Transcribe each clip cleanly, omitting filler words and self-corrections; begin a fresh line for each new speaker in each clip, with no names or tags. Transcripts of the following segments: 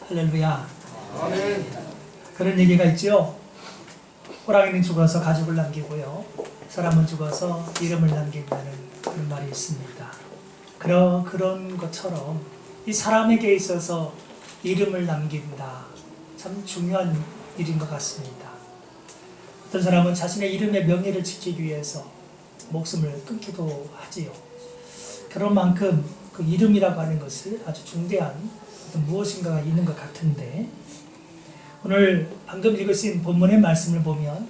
할렐루야.
아멘.
그런 얘기가 있죠. 호랑이는 죽어서 가죽을 남기고요, 사람은 죽어서 이름을 남긴다는 그런 말이 있습니다. 그런 것처럼 이 사람에게 있어서 이름을 남긴다, 참 중요한 일인 것 같습니다. 어떤 사람은 자신의 이름의 명예를 지키기 위해서 목숨을 끊기도 하지요. 그런 만큼 그 이름이라고 하는 것을 아주 중대한 어떤 무엇인가가 있는 것 같은데, 오늘 방금 읽으신 본문의 말씀을 보면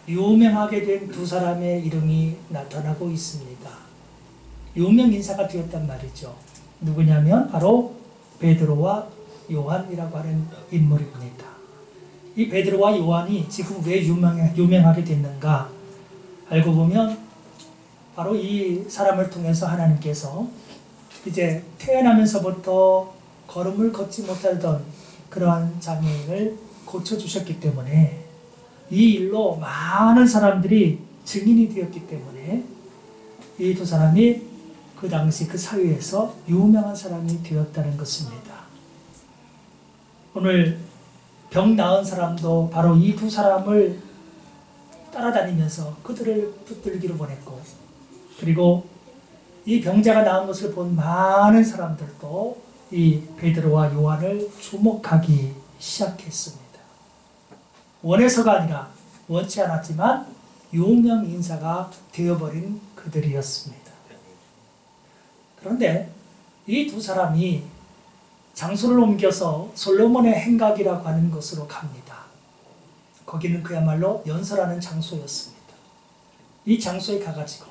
유명하게 된 두 사람의 이름이 나타나고 있습니다. 유명 인사가 되었단 말이죠. 누구냐면 바로 베드로와 요한이라고 하는 인물입니다. 이 베드로와 요한이 지금 왜 유명하게 됐는가? 알고 보면 바로 이 사람을 통해서 하나님께서 이제 태어나면서부터 걸음을 걷지 못하던 그러한 장애인을 고쳐주셨기 때문에, 이 일로 많은 사람들이 증인이 되었기 때문에 이 두 사람이 그 당시 그 사회에서 유명한 사람이 되었다는 것입니다. 오늘 병 나은 사람도 바로 이 두 사람을 따라다니면서 그들을 붙들기로 보냈고, 그리고 이 병자가 나은 것을 본 많은 사람들도 이 베드로와 요한을 주목하기 시작했습니다. 원해서가 아니라 원치 않았지만 유명 인사가 되어버린 그들이었습니다. 그런데 이 두 사람이 장소를 옮겨서 솔로몬의 행각이라고 하는 곳으로 갑니다. 거기는 그야말로 연설하는 장소였습니다. 이 장소에 가가지고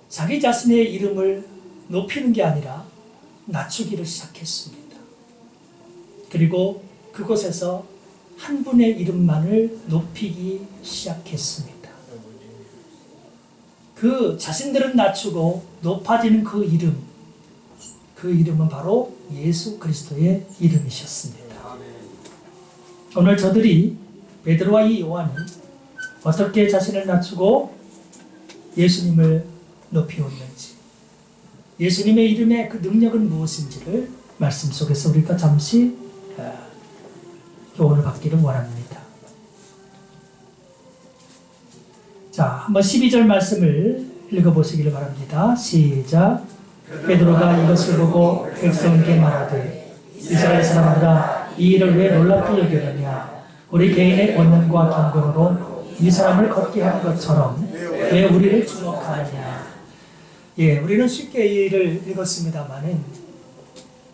자기 자신의 이름을 높이는 게 아니라 낮추기를 시작했습니다. 그리고 그곳에서 한 분의 이름만을 높이기 시작했습니다. 그 자신들은 낮추고 높아지는 그 이름은 바로 예수 그리스도의 이름이셨습니다. 오늘 저들이 베드로와 이 요한이 어떻게 자신을 낮추고 예수님을 높이었는지, 예수님의 이름의 그 능력은 무엇인지를 말씀 속에서 우리가 잠시 교훈을 받기를 원합니다. 자, 한번 12절 말씀을 읽어보시기를 바랍니다. 시작. 베드로가 이것을 보고 백성에게 말하되, 이스라엘 사람들아, 이 일을 왜 놀랍게 여기느냐? 우리 개인의 본능과 경건으로 이 사람을 걷게 한 것처럼 왜 우리를 주목하느냐? 예, 우리는 쉽게 이 일을 읽었습니다만은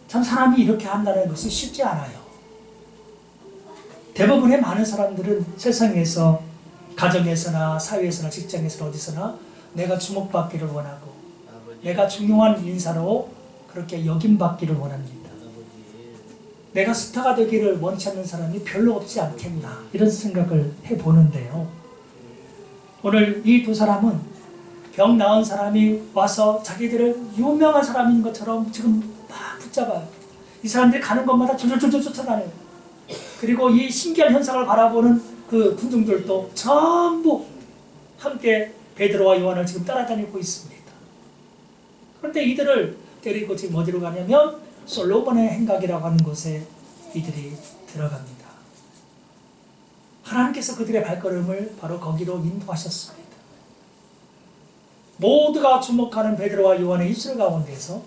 참 사람이 이렇게 한다는 것이 쉽지 않아요. 대부분의 많은 사람들은 세상에서, 가정에서나 사회에서나 직장에서나 어디서나 내가 주목받기를 원하고 내가 중요한 인사로 그렇게 여김받기를 원합니다. 내가 스타가 되기를 원치 않는 사람이 별로 없지 않겠나, 이런 생각을 해보는데요. 오늘 이 두 사람은 병 나은 사람이 와서 자기들을 유명한 사람인 것처럼 지금 막 붙잡아요. 이 사람들이 가는 곳마다 줄줄줄줄 쫓아다녀요. 그리고 이 신기한 현상을 바라보는 그 군중들도 전부 함께 베드로와 요한을 지금 따라다니고 있습니다. 그런데 이들을 데리고 지금 어디로 가냐면 솔로몬의 행각이라고 하는 곳에 이들이 들어갑니다. 하나님께서 그들의 발걸음을 바로 거기로 인도하셨습니다. 모두가 주목하는 베드로와 요한의 입술 가운데서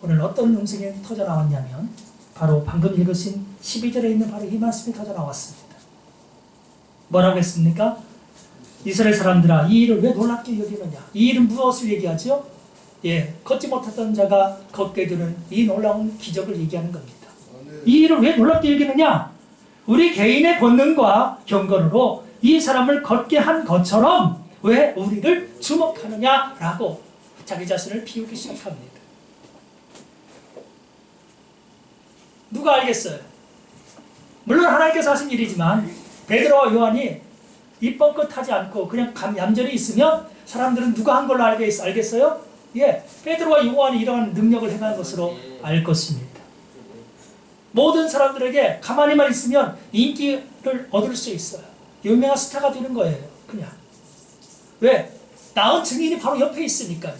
오늘 어떤 음성이 터져나왔냐면 바로 방금 읽으신 12절에 있는 바로 이 말씀이 터져나왔습니다. 뭐라고 했습니까? 이스라엘 사람들아, 이 일을 왜 놀랍게 여기느냐? 이 일은 무엇을 얘기하죠? 예, 걷지 못했던 자가 걷게 되는 이 놀라운 기적을 얘기하는 겁니다. 이 일을 왜 놀랍게 여기느냐? 우리 개인의 본능과 경건으로 이 사람을 걷게 한 것처럼 왜 우리를 주목하느냐라고 자기 자신을 비우기 시작합니다. 누가 알겠어요? 물론 하나님께서 하신 일이지만 베드로와 요한이 입 뻥끗하지 않고 그냥 얌전히 있으면 사람들은 누가 한 걸로 알겠어요? 예, 베드로와 요한이 이러한 능력을 행한 것으로 알 것입니다. 모든 사람들에게 가만히만 있으면 인기를 얻을 수 있어요. 유명한 스타가 되는 거예요. 그냥. 왜? 나은 증인이 바로 옆에 있으니까요.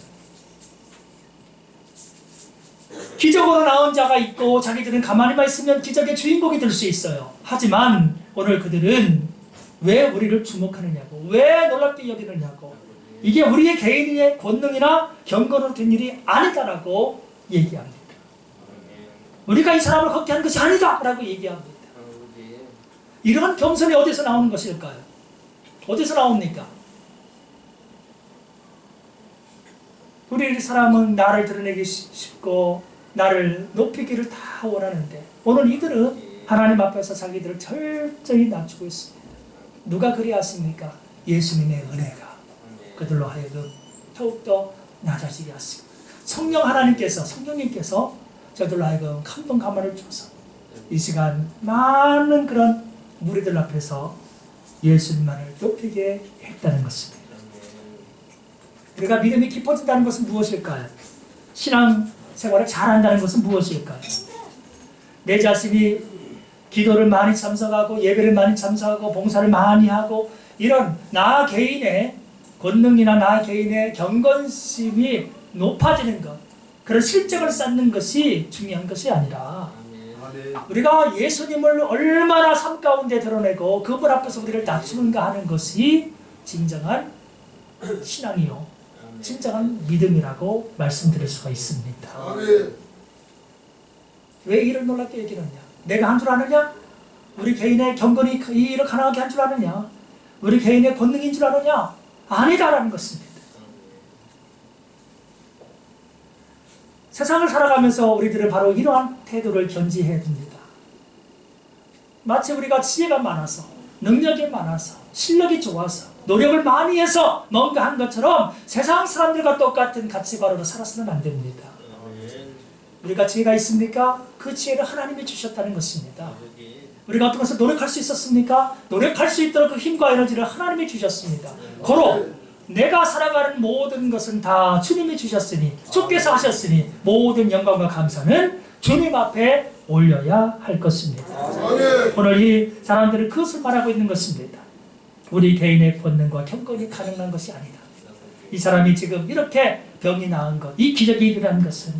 기적으로 나온 자가 있고 자기들은 가만히만 있으면 기적의 주인공이 될 수 있어요. 하지만 오늘 그들은 왜 우리를 주목하느냐고, 왜 놀랍게 여기느냐고, 이게 우리의 개인의 권능이나 경건으로 된 일이 아니다라고 얘기합니다. 우리가 이 사람을 걷게 한 것이 아니다라고 얘기합니다. 이러한 겸손이 어디서 나오는 것일까요? 어디서 나옵니까? 우리 사람은 나를 드러내기 쉽고 나를 높이기를 다 원하는데 오늘 이들은 하나님 앞에서 자기들을 철저히 낮추고 있습니다. 누가 그리하십니까? 예수님의 은혜가 그들로 하여금 더욱더 낮아지게 하시고 성령님께서 저들로 하여금 감동 감화를 줘서 이 시간 많은 그런 무리들 앞에서 예수님만을 높이게 했다는 것입니다. 우리가 믿음이 깊어진다는 것은 무엇일까요? 신앙 생활을 잘한다는 것은 무엇일까요? 내 자신이 기도를 많이 참석하고 예배를 많이 참석하고 봉사를 많이 하고 이런 나 개인의 권능이나 나 개인의 경건심이 높아지는 것, 그런 실적을 쌓는 것이 중요한 것이 아니라 우리가 예수님을 얼마나 삶 가운데 드러내고 그분 앞에서 우리를 낮추는가 하는 것이 진정한 신앙이요, 진정한 믿음이라고 말씀드릴 수가 있습니다. 왜 이를 놀랍게 얘기하느냐? 내가 한 줄 아느냐? 우리 개인의 경건이 이를 가능하게 한 줄 아느냐? 우리 개인의 권능인 줄 아느냐? 아니다라는 것입니다. 세상을 살아가면서 우리들은 바로 이러한 태도를 견지해야 됩니다. 마치 우리가 지혜가 많아서, 능력이 많아서, 실력이 좋아서, 노력을 많이 해서 뭔가 한 것처럼 세상 사람들과 똑같은 가치관으로 살아서는 안 됩니다. 우리가 지혜가 있습니까? 그 지혜를 하나님이 주셨다는 것입니다. 우리가 어떤 것을 노력할 수 있었습니까? 노력할 수 있도록 그 힘과 에너지를 하나님이 주셨습니다. 고로 내가 살아가는 모든 것은 다 주님이 주셨으니, 주께서 하셨으니 모든 영광과 감사는 주님 앞에 올려야 할 것입니다. 오늘 이 사람들은 그것을 말하고 있는 것입니다. 우리 개인의 권능과 경건이 가능한 것이 아니다. 이 사람이 지금 이렇게 병이 나은 것, 이 기적이 일어난 것은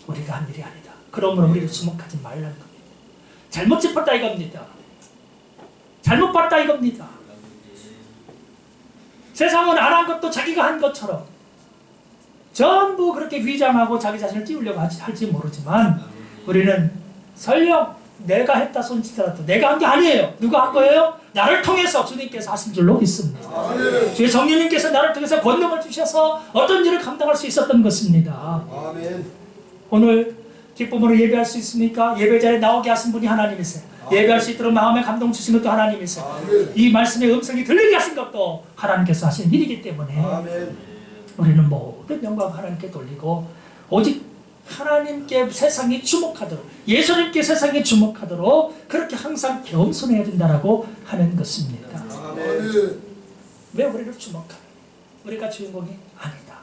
우리가 한 일이 아니다. 그러므로 우리를 주목하지 말라는 겁니다. 잘못 짚었다 이겁니다. 잘못 봤다 이겁니다. 세상은 안 한 것도 자기가 한 것처럼 전부 그렇게 위장하고 자기 자신을 띄우려고 할지 모르지만 우리는 설령 내가 했다 손치더라도 내가 한 게 아니에요. 누가 한 거예요? 나를 통해서 주님께서 하신 줄로 믿습니다. 주의 성령님께서 나를 통해서 권능을 주셔서 어떤 일을 감당할 수 있었던 것입니다. 오늘 기쁨으로 예배할 수 있습니까? 예배자에 나오게 하신 분이 하나님이세요. 예배할 수 있도록 마음에 감동 주신 것도 하나님이세요. 이 말씀의 음성이 들리게 하신 것도 하나님께서 하신 일이기 때문에 우리는 모든 영광 하나님께 돌리고 오직 하나님께 세상이 주목하도록, 예수님께 세상이 주목하도록 그렇게 항상 겸손해야 된다라고 하는 것입니다. 왜 우리를 주목하냐? 우리가 주인공이 아니다.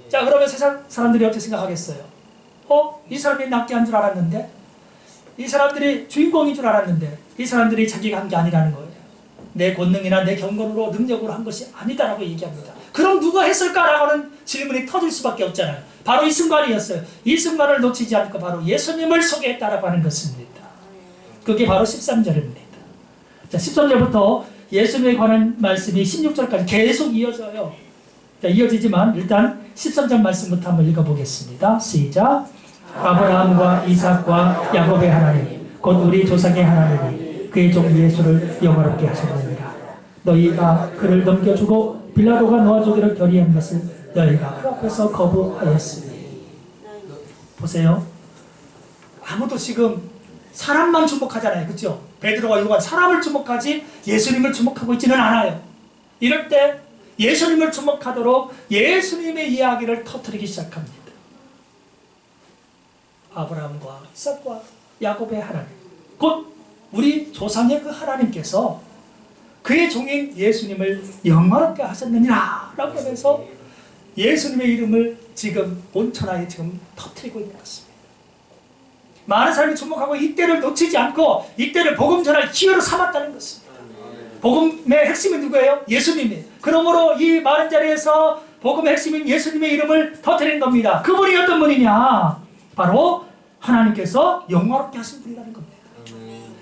자, 그러면 세상 사람들이 어떻게 생각하겠어요? 이 사람이 낫게 한 줄 알았는데, 이 사람들이 주인공인 줄 알았는데 이 사람들이 자기가 한 게 아니라는 거예요. 내 권능이나 내 경건으로 능력으로 한 것이 아니다라고 얘기합니다. 그럼 누가 했을까라고 하는 질문이 터질 수밖에 없잖아요. 바로 이 순간이었어요. 이 순간을 놓치지 않고 바로 예수님을 소개했다라고 하는 것입니다. 그게 바로 13절입니다. 자, 13절부터 예수님에 관한 말씀이 16절까지 계속 이어져요. 자, 이어지지만 일단 13절 말씀부터 한번 읽어보겠습니다. 시작. 아브라함과 이삭과 야곱의 하나님 곧 우리 조상의 하나님이 그의 종 예수를 영화롭게 하셨느니라. 너희가 그를 넘겨주고 빌라도가 놓아주기를 결의한 것을 너희가 그 앞에서 거부하였으니. 보세요. 아무도 지금 사람만 주목하잖아요. 그렇죠? 베드로와 요한 사람을 주목하지 예수님을 주목하고 있지는 않아요. 이럴 때 예수님을 주목하도록 예수님의 이야기를 터뜨리기 시작합니다. 아브라함과 이삭과 야곱의 하나님, 곧 우리 조상의 그 하나님께서 그의 종인 예수님을 영화롭게 하셨느니라 라고 하면서 예수님의 이름을 지금 온천하에 지금 터뜨리고 있는 것입니다. 많은 사람이 주목하고 이때를 놓치지 않고 이때를 복음 전할 기회로 삼았다는 것입니다. 복음의 핵심은 누구예요? 예수님이에요. 그러므로 이 많은 자리에서 복음의 핵심인 예수님의 이름을 터뜨린 겁니다. 그분이 어떤 분이냐? 바로 하나님께서 영화롭게 하신 분이라는 겁니다.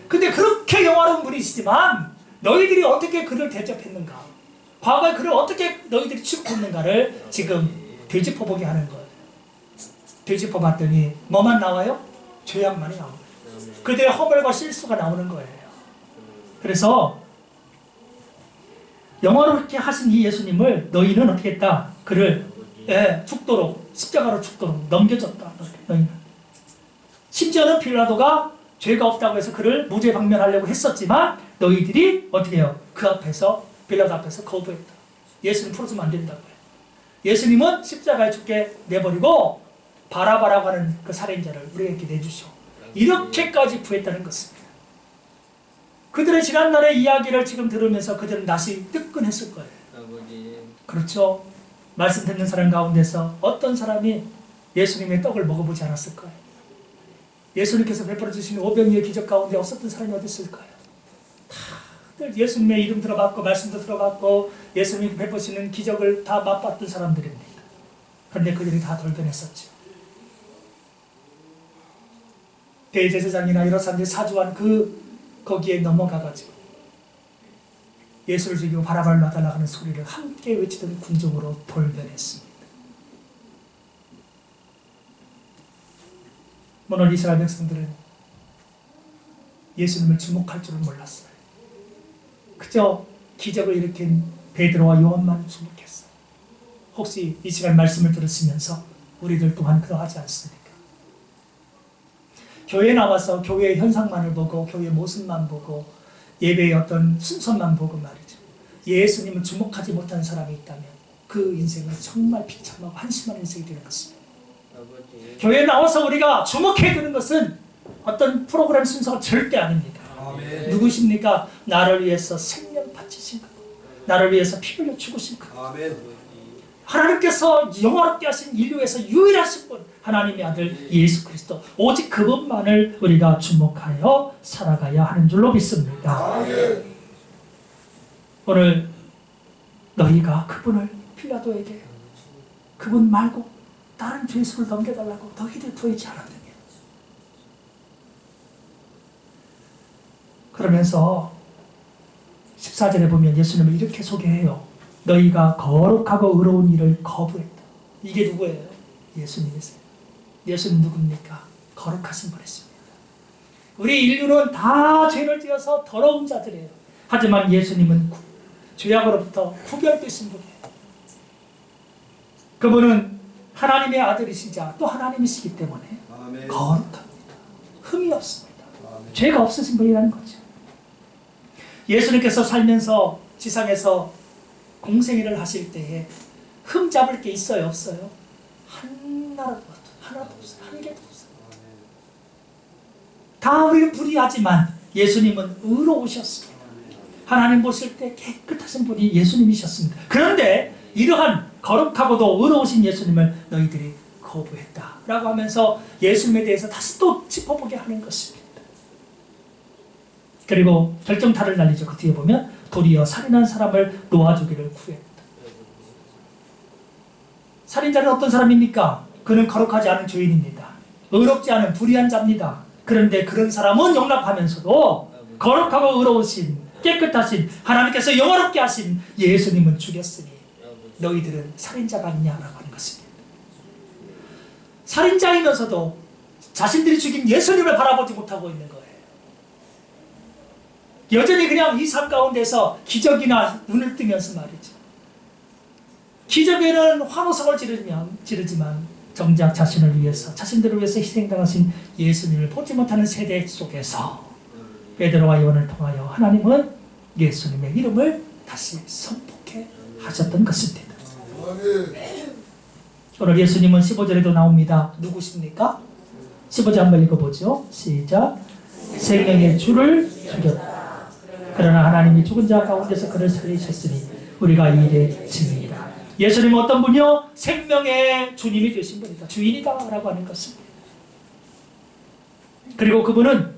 근데 그렇게 영화로운 분이시지만 너희들이 어떻게 그를 대접했는가? 과거에 그를 어떻게 너희들이 취급했는가를 지금 되짚어보게 하는 거예요. 되짚어봤더니 뭐만 나와요? 죄악만이 나오는 거예요. 그들의 허물과 실수가 나오는 거예요. 그래서 영화롭게 하신 이 예수님을 너희는 어떻게 했다? 그를 죽도록, 십자가로 죽도록 넘겨줬다. 너희는. 심지어는 빌라도가 죄가 없다고 해서 그를 무죄 방면하려고 했었지만 너희들이 어떻게 해요? 그 앞에서, 빌라도 앞에서 거부했다. 예수님 풀어주면 안 된다고요. 예수님은 십자가에 죽게 내버리고 바라바라고 하는 그 살인자를 우리에게 내주시오. 이렇게까지 구했다는 것입니다. 그들의 지난날의 이야기를 지금 들으면서 그들은 낯이 뜨끈했을 거예요. 그렇죠? 말씀 듣는 사람 가운데서 어떤 사람이 예수님의 떡을 먹어보지 않았을까요? 예수님께서 베풀어 주신 오병이의 기적 가운데 없었던 사람이 어디 있을까요? 다들 예수님의 이름 들어봤고 말씀도 들어봤고 예수님이 베푸시는 기적을 다 맛봤던 사람들입니다. 그런데 그들이 다 돌변했었죠. 대제사장이나 여러 사람들이 사주한 거기에 넘어가가지고 예수를 죽이고 바라바를 놔달라 하는 소리를 함께 외치던 군중으로 돌변했습니다. 오늘 이스라엘 백성들은 예수님을 주목할 줄은 몰랐어요. 그저 기적을 일으킨 베드로와 요한만 주목했어요. 혹시 이 시간 말씀을 들으시면서 우리들 또한 그러하지 않습니까? 교회에 나와서 교회의 현상만을 보고 교회의 모습만 보고 예배의 어떤 순서만 보고 말이죠. 예수님을 주목하지 못한 사람이 있다면 그 인생은 정말 비참하고 한심한 인생이 되는 것입니다. 교회에 나와서 우리가 주목해야 되는 것은 어떤 프로그램 순서가 절대 아닙니다. 아멘. 누구십니까? 나를 위해서 생명 바치신 것, 나를 위해서 피 흘려 죽으신 것. 아멘. 하나님께서 영원롭게 하신 인류에서 유일하신 분, 하나님의 아들 예수 그리스도, 오직 그분만을 우리가 주목하여 살아가야 하는 줄로 믿습니다. 아멘. 오늘 너희가 그분을 빌라도에게 그분 말고 다른 죄수를 넘겨달라고 너희들 구하지 않았느냐. 그러면서 14절에 보면 예수님을 이렇게 소개해요. 너희가 거룩하고 의로운 일을 거부했다. 이게 누구예요? 예수님이세요. 예수님 누굽니까? 거룩하신 분이십니다. 우리 인류는 다 죄를 지어서 더러운 자들이에요. 하지만 예수님은 죄악으로부터 구별되신 분이에요. 그분은 하나님의 아들이시자 또 하나님이시기 때문에 아멘. 거룩합니다. 흠이 없습니다. 아멘. 죄가 없으신 분이라는 거죠. 예수님께서 살면서 지상에서 공생애를 하실 때에 흠 잡을 게 있어요? 없어요? 하나도 없어요. 한 개도 없어요. 다 우리는 불의하지만 예수님은 의로우셨습니다. 하나님 보실 때 깨끗하신 분이 예수님이셨습니다. 그런데 이러한 거룩하고도 의로우신 예수님을 너희들이 거부했다 라고 하면서 예수님에 대해서 다시 또 짚어보게 하는 것입니다. 그리고 결정타를 날리죠. 그 뒤에 보면 도리어 살인한 사람을 놓아주기를 구했다. 살인자는 어떤 사람입니까? 그는 거룩하지 않은 죄인입니다. 의롭지 않은 불의한 자입니다. 그런데 그런 사람은 용납하면서도 거룩하고 의로우신 깨끗하신 하나님께서 영원롭게 하신 예수님은 죽였으니 너희들은 살인자가 아니냐라고 하는 것입니다. 살인자이면서도 자신들이 죽인 예수님을 바라보지 못하고 있는 거예요. 여전히 그냥 이 삶 가운데서 기적이나 눈을 뜨면서 말이죠. 기적에는 환호성을 지르지만 정작 자신을 위해서, 자신들을 위해서 희생당하신 예수님을 보지 못하는 세대 속에서 베드로와 요한을 통하여 하나님은 예수님의 이름을 다시 선포해 하셨던 것입니다. 오늘 예수님은 15절에도 나옵니다. 누구십니까? 15절 한번 읽어보죠. 시작. 생명의 주를 죽였다. 그러나 하나님이 죽은 자 가운데서 그를 살리셨으니 우리가 이 일의 증인이다. 예수님은 어떤 분이요? 생명의 주님이 되신 분이다. 주인이다 라고 하는 것입니다. 그리고 그분은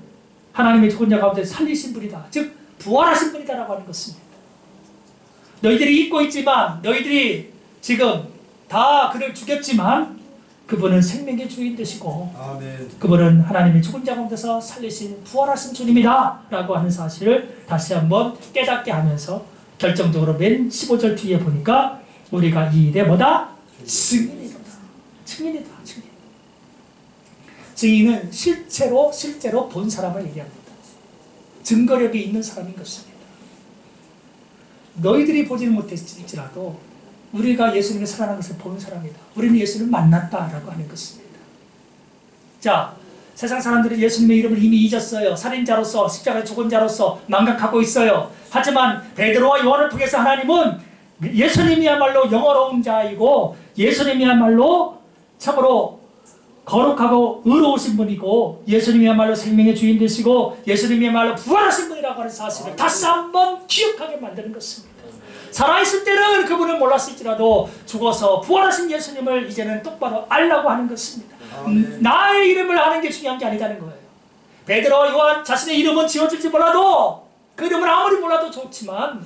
하나님의 죽은 자 가운데서 살리신 분이다. 즉 부활하신 분이다 라고 하는 것입니다. 너희들이 잊고 있지만, 너희들이 지금 다 그를 죽였지만 그분은 생명의 주인 되시고
아멘.
그분은 하나님이 죽은 자 가운데서 살리신 부활하신 주님이다 라고 하는 사실을 다시 한번 깨닫게 하면서 결정적으로 맨 15절 뒤에 보니까 우리가 이 일에 뭐다? 증인이다. 증인이다. 증인. 증인은 실제로 본 사람을 얘기합니다. 증거력이 있는 사람인 것입니다. 너희들이 보지는 못했을지라도 우리가 예수님의 살아난 것을 보는 사람이다. 우리는 예수님을 만났다라고 하는 것입니다. 자, 세상 사람들은 예수님의 이름을 이미 잊었어요. 살인자로서 십자가에 죽은 자로서 망각하고 있어요. 하지만 베드로와 요한을 통해서 하나님은 예수님이야말로 영어로운 자이고 예수님이야말로 참으로 거룩하고 의로우신 분이고 예수님이야말로 생명의 주인 되시고 예수님이야말로 부활하신 분이라고 하는 사실을 다시 한번 기억하게 만드는 것입니다. 살아있을 때는 그분을 몰랐을지라도 죽어서 부활하신 예수님을 이제는 똑바로 알라고 하는 것입니다. 나의 이름을 아는 게 중요한 게 아니다는 거예요. 베드로와 요한 자신의 이름은 지어질지 몰라도 그 이름을 아무리 몰라도 좋지만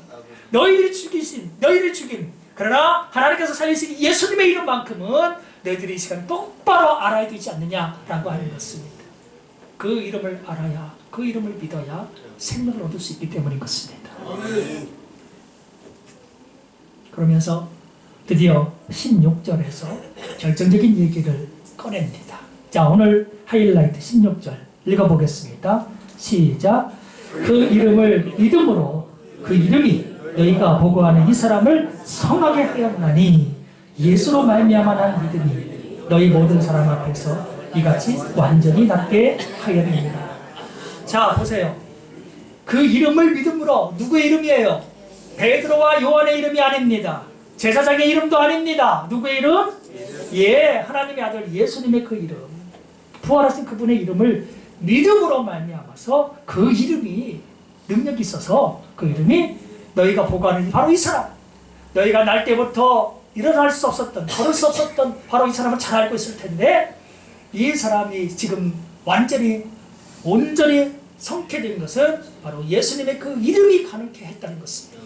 너희들이 죽인 그러나 하나님께서 살리신 예수님의 이름만큼은 너희들이 이 시간 똑바로 알아야 되지 않느냐라고 하는 것입니다. 그 이름을 알아야 그 이름을 믿어야 생명을 얻을 수 있기 때문인 것입니다. 그러면서 드디어 16절에서 결정적인 얘기를 꺼냅니다. 자, 오늘 하이라이트 16절 읽어보겠습니다. 시작. 그 이름을 믿음으로 그 이름이 너희가 보고하는 이 사람을 성하게 하였나니 예수로 말미암아 난 믿음이 너희 모든 사람 앞에서 이같이 완전히 낫게 하였느니라. 자, 보세요. 그 이름을 믿음으로 누구의 이름이에요? 베드로와 요한의 이름이 아닙니다. 제사장의 이름도 아닙니다. 누구의 이름? 예, 하나님의 아들 예수님의 그 이름, 부활하신 그분의 이름을 믿음으로 말미암아서 그 이름이 능력이 있어서 그 이름이 너희가 보고하는 바로 이 사람, 너희가 날 때부터 일어날 수 없었던, 걸을 수 없었던 바로 이 사람을 잘 알고 있을 텐데 이 사람이 지금 완전히 온전히 성취된 것은 바로 예수님의 그 이름이 가능케 했다는 것입니다.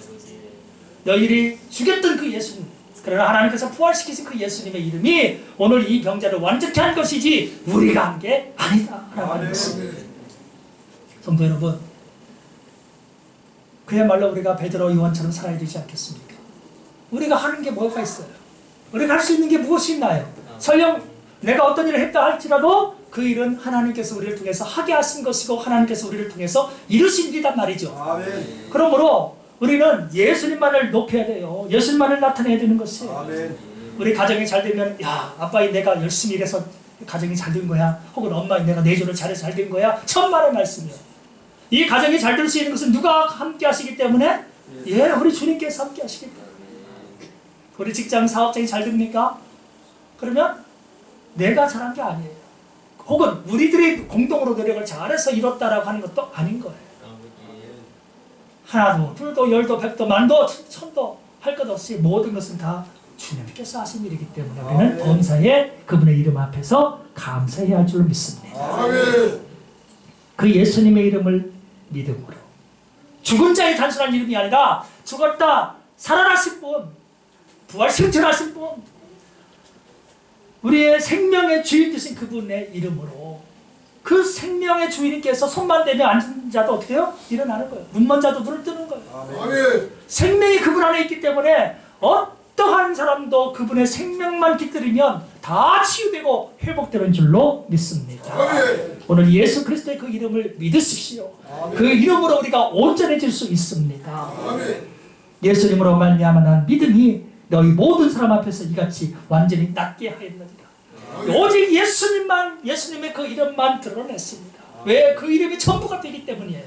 너희들이 죽였던 그 예수님, 그러나 하나님께서 부활시키신 그 예수님의 이름이 오늘 이 병자를 완전케 한 것이지 우리가 한 게 아니다 라고 하는 것입니다. 성도 여러분, 그야말로 우리가 베드로 요한처럼 살아야 되지 않겠습니까? 우리가 하는 게 뭐가 있어요? 우리가 할 수 있는 게 무엇이 있나요? 설령 내가 어떤 일을 했다 할지라도 그 일은 하나님께서 우리를 통해서 하게 하신 것이고 하나님께서 우리를 통해서 이루신 일이란 말이죠.
아멘.
그러므로 우리는 예수님만을 높여야 돼요. 예수님만을 나타내야 되는 것이에요.
아멘.
우리 가정이 잘 되면 야, 아빠이 내가 열심히 일해서 가정이 잘 된 거야. 혹은 엄마이 내가 내조를 잘해서 잘 된 거야. 천만의 말씀이요. 이 가정이 잘 될 수 있는 것은 누가 함께 하시기 때문에? 예, 우리 주님께서 함께 하시기 때문에. 우리 직장 사업장이 잘 됩니까? 그러면 내가 잘한 게 아니에요. 혹은 우리들이 공동으로 노력을 잘해서 이뤘다라고 하는 것도 아닌 거예요. 하나도 둘도 열도 백도 만도 천도 할 것 없이 모든 것은 다 주님께서 하신 일이기 때문에 우리는 범사에 그분의 이름 앞에서 감사해야 할 줄 믿습니다.
아멘.
그 예수님의 이름을 믿음으로 죽은 자의 단순한 이름이 아니라 죽었다 살아나신 분, 부활 승천하신 분, 우리의 생명의 주인 되신 그분의 이름으로 그 생명의 주인께서 손만 대면 앉은 자도 어떻게 해요? 일어나는 거예요. 눈먼 자도 눈을 뜨는 거예요.
아멘.
생명이 그분 안에 있기 때문에 어떠한 사람도 그분의 생명만 깃들이면 다 치유되고 회복되는 줄로 믿습니다.
아멘.
오늘 예수 그리스도의 그 이름을 믿으십시오.
아멘.
그 이름으로 우리가 온전해질 수 있습니다.
아멘.
예수님으로 말미암아 난 믿음이 너희 모든 사람 앞에서 이같이 완전히 낫게 하였느니라. 오직 예수님의 그 이름만 드러냈습니다. 왜? 그 이름이 전부가 되기 때문이에요.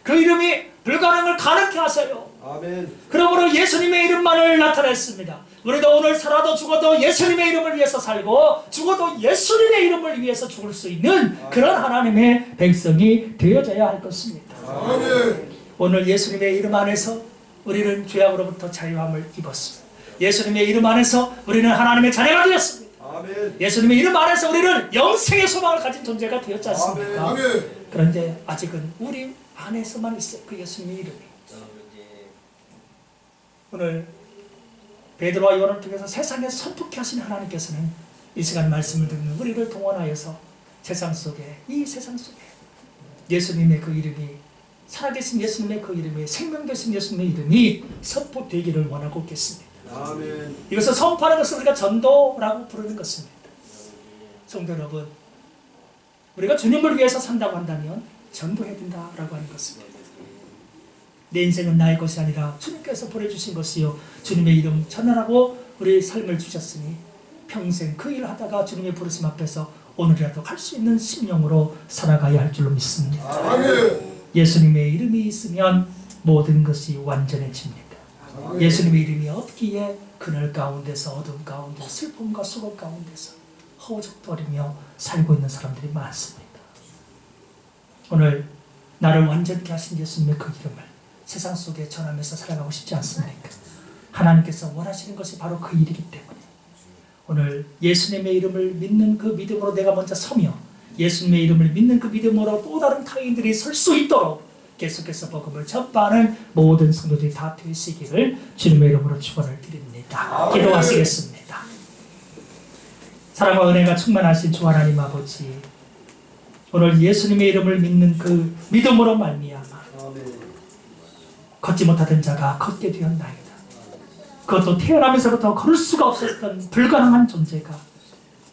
그 이름이 불가능을 가능케 하세요.
아멘.
그러므로 예수님의 이름만을 나타냈습니다. 우리도 오늘 살아도 죽어도 예수님의 이름을 위해서 살고 죽어도 예수님의 이름을 위해서 죽을 수 있는 그런 하나님의 백성이 되어져야 할 것입니다.
아멘.
오늘 예수님의 이름 안에서 우리는 죄악으로부터 자유함을 입었습니다. 예수님의 이름 안에서 우리는 하나님의 자녀가 되었습니다.
아멘.
예수님의 이름 안에서 우리는 영생의 소망을 가진 존재가 되었지 않습니까?
아멘.
그런데 아직은 우리 안에서만 있어요. 그 예수님의 이름이. 오늘 베드로와 요한을 통해서 세상에 선포케 하신 하나님께서는 이 시간 말씀을 듣는 우리를 동원하여서 세상 속에, 이 세상 속에 예수님의 그 이름이, 살아계신 예수님의 그 이름이, 생명되신 예수님의 이름이 선포되기를 원하고 있겠습니다.
아멘.
이것을 선포하는 것을 우리가 전도라고 부르는 것입니다. 성도 여러분, 우리가 주님을 위해서 산다고 한다면 전도해야 된다라고 하는 것입니다. 내 인생은 나의 것이 아니라 주님께서 보내주신 것이요 주님의 이름 전하라고 우리 삶을 주셨으니 평생 그 일을 하다가 주님의 부르심 앞에서 오늘이라도 갈 수 있는 심령으로 살아가야 할 줄로 믿습니다.
아멘.
예수님의 이름이 있으면 모든 것이 완전해집니다. 예수님의 이름이 없기에 그늘 가운데서, 어둠 가운데, 슬픔과 수고 가운데서 허우적거리며 살고 있는 사람들이 많습니다. 오늘 나를 완전케 하신 예수님의 그 이름을 세상 속에 전하면서 살아가고 싶지 않습니까? 하나님께서 원하시는 것이 바로 그 일이기 때문에 오늘 예수님의 이름을 믿는 그 믿음으로 내가 먼저 서며 예수님의 이름을 믿는 그 믿음으로 또 다른 타인들이 설 수 있도록 계속해서 복음을 전파하는 모든 성도들이 다 되시기를 주님의 이름으로 축원을 드립니다. 기도하시겠습니다. 사랑과 은혜가 충만하신 주 하나님 아버지, 오늘 예수님의 이름을 믿는 그 믿음으로 말미암아 걷지 못하던 자가 걷게 되었나이다. 그것도 태어나면서부터 걸을 수가 없었던 불가능한 존재가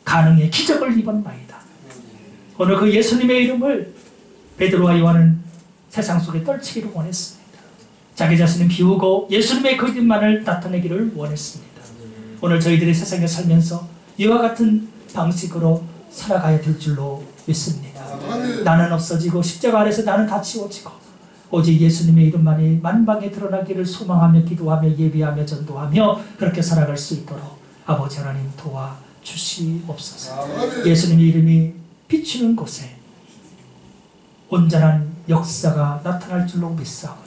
가능의 기적을 입었나이다. 오늘 그 예수님의 이름을 베드로와 요한은 세상 속에 떨치기를 원했습니다. 자기 자신은 비우고 예수님의 그 이름만을 나타내기를 원했습니다. 오늘 저희들이 세상에 살면서 이와 같은 방식으로 살아가야 될 줄로 믿습니다. 나는 없어지고 십자가 아래서 나는 다 지워지고 오직 예수님의 이름만이 만방에 드러나기를 소망하며 기도하며 예비하며 전도하며 그렇게 살아갈 수 있도록 아버지 하나님 도와주시옵소서. 예수님의 이름이 비추는 곳에 온전한 역사가 나타날 줄로 믿사오니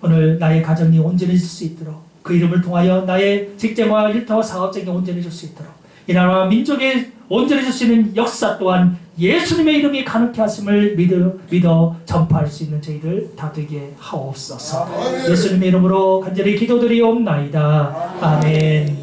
오늘 나의 가정이 온전해질 수 있도록 그 이름을 통하여 나의 직장과 일터와 사업장이 온전해질 수 있도록 이 나라와 민족이 온전해질 수 있는 역사 또한 예수님의 이름이 가능케 하심을 믿어 전파할 수 있는 저희들 다 되게 하옵소서. 예수님의 이름으로 간절히 기도드리옵나이다. 아멘.